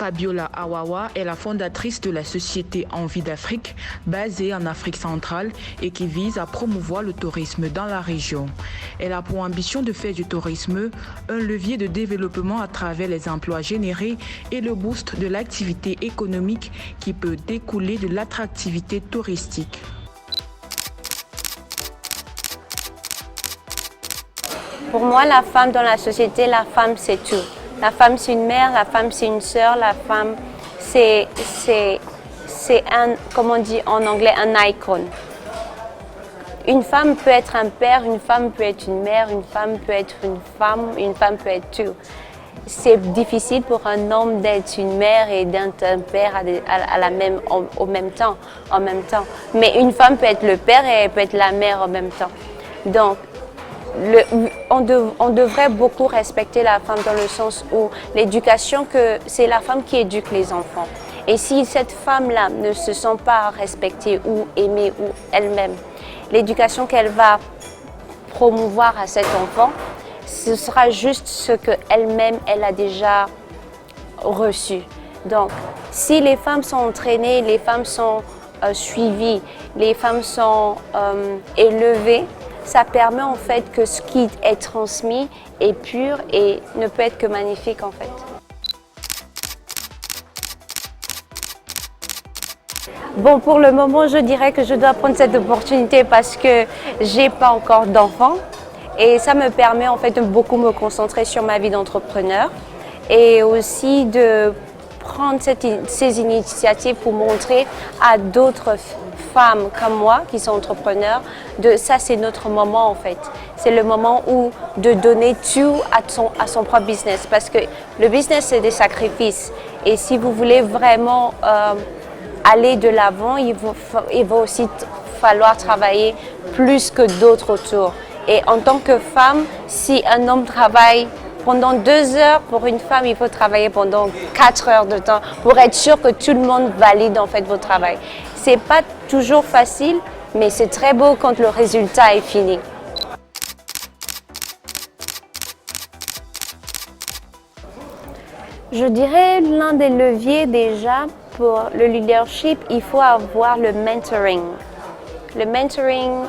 Fabiola Awawa est la fondatrice de la société Envie d'Afrique, basée en Afrique centrale et qui vise à promouvoir le tourisme dans la région. Elle a pour ambition de faire du tourisme un levier de développement à travers les emplois générés et le boost de l'activité économique qui peut découler de l'attractivité touristique. Pour moi, la femme dans la société, la femme c'est tout. La femme c'est une mère, la femme c'est une sœur, la femme c'est un, comme on dit en anglais, un icon. Une femme peut être un père, une femme peut être une mère, une femme peut être une femme peut être tout. C'est difficile pour un homme d'être une mère et d'être un père en même temps. Mais une femme peut être le père et elle peut être la mère en même temps. Donc, on devrait beaucoup respecter la femme dans le sens où l'éducation, c'est la femme qui éduque les enfants. Et si cette femme-là ne se sent pas respectée ou aimée ou elle-même, l'éducation qu'elle va promouvoir à cet enfant, ce sera juste ce qu'elle-même, elle a déjà reçu. Donc, si les femmes sont entraînées, les femmes sont suivies, les femmes sont élevées, ça permet en fait que ce qui est transmis est pur et ne peut être que magnifique en fait. Bon, pour le moment, je dirais que je dois prendre cette opportunité parce que j'ai pas encore d'enfants et ça me permet en fait de beaucoup me concentrer sur ma vie d'entrepreneur et aussi de prendre ces initiatives pour montrer à d'autres femmes comme moi qui sont entrepreneurs, ça c'est notre moment en fait. C'est le moment où de donner tout à son propre business parce que le business c'est des sacrifices et si vous voulez vraiment aller de l'avant, il va aussi falloir travailler plus que d'autres autour. Et en tant que femme, si un homme travaille pendant 2 heures, pour une femme, il faut travailler pendant 4 heures de temps pour être sûr que tout le monde valide en fait votre travail. C'est pas toujours facile, mais c'est très beau quand le résultat est fini. Je dirais l'un des leviers déjà pour le leadership, il faut avoir le mentoring. Le mentoring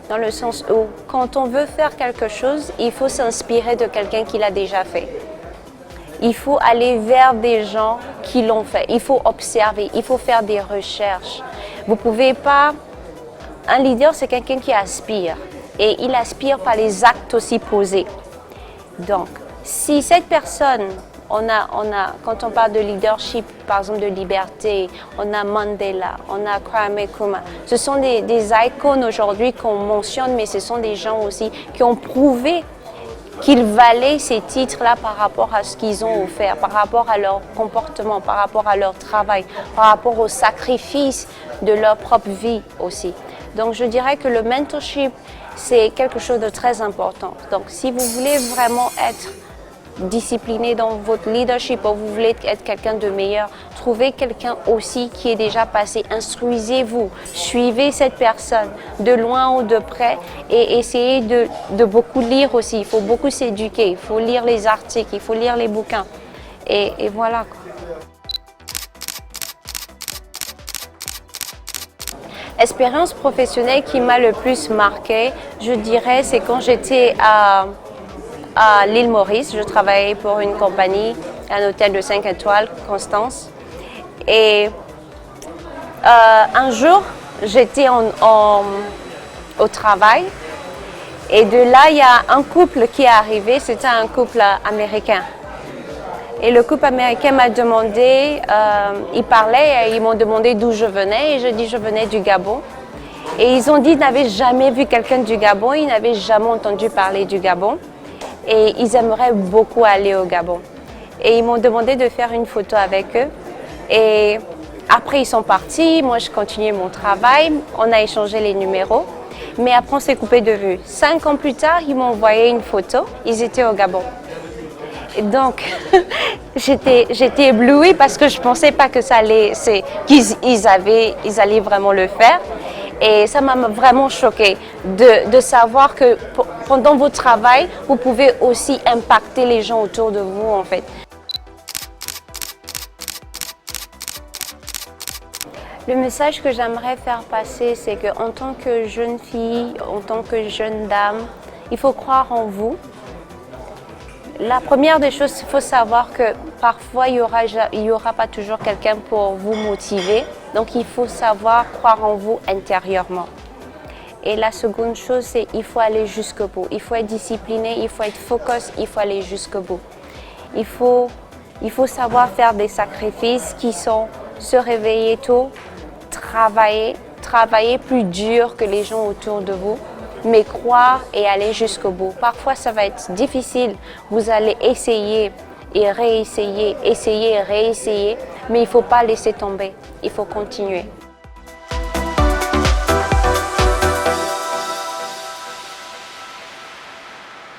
dans le sens où quand on veut faire quelque chose, il faut s'inspirer de quelqu'un qui l'a déjà fait. Il faut aller vers des gens qui l'ont fait. Il faut observer, il faut faire des recherches. Vous pouvez pas... Un leader, c'est quelqu'un qui aspire. Et il aspire par les actes aussi posés. Donc, si cette personne... quand on parle de leadership, par exemple de liberté, on a Mandela, on a Kwame Nkrumah. Ce sont des icônes aujourd'hui qu'on mentionne, mais ce sont des gens aussi qui ont prouvé qu'ils valaient ces titres-là par rapport à ce qu'ils ont offert, par rapport à leur comportement, par rapport à leur travail, par rapport au sacrifice de leur propre vie aussi. Donc je dirais que le mentorship, c'est quelque chose de très important. Donc si vous voulez vraiment être discipliné dans votre leadership ou vous voulez être quelqu'un de meilleur, trouvez quelqu'un aussi qui est déjà passé, instruisez-vous, suivez cette personne de loin ou de près et essayez de beaucoup lire aussi, il faut beaucoup s'éduquer, il faut lire les articles, il faut lire les bouquins et voilà quoi. L'expérience professionnelle qui m'a le plus marquée, je dirais, c'est quand j'étais à l'île Maurice. Je travaillais pour une compagnie, un hôtel de 5 étoiles, Constance. Et un jour, j'étais au travail. Et de là, il y a un couple qui est arrivé. C'était un couple américain. Et le couple américain m'a demandé, ils parlaient, et ils m'ont demandé d'où je venais. Et je dis, je venais du Gabon. Et ils ont dit qu'ils n'avaient jamais vu quelqu'un du Gabon. Ils n'avaient jamais entendu parler du Gabon. Et ils aimeraient beaucoup aller au Gabon. Et ils m'ont demandé de faire une photo avec eux. Et après, ils sont partis. Moi, je continuais mon travail. On a échangé les numéros. Mais après, on s'est coupé de vue. 5 ans plus tard, ils m'ont envoyé une photo. Ils étaient au Gabon. Et donc, j'étais éblouie parce que je ne pensais pas que ça allait, qu'ils allaient vraiment le faire. Et ça m'a vraiment choquée de savoir que pendant votre travail, vous pouvez aussi impacter les gens autour de vous en fait. Le message que j'aimerais faire passer, c'est qu'en tant que jeune fille, en tant que jeune dame, il faut croire en vous. La première des choses, il faut savoir que parfois, il y aura pas toujours quelqu'un pour vous motiver. Donc, il faut savoir croire en vous intérieurement. Et la seconde chose, c'est qu'il faut aller jusqu'au bout. Il faut être discipliné, il faut être focus, il faut aller jusqu'au bout. Il faut savoir faire des sacrifices qui sont se réveiller tôt, travailler plus dur que les gens autour de vous, mais croire et aller jusqu'au bout. Parfois, ça va être difficile. Vous allez essayer et réessayer, essayer et réessayer, mais il ne faut pas laisser tomber. Il faut continuer.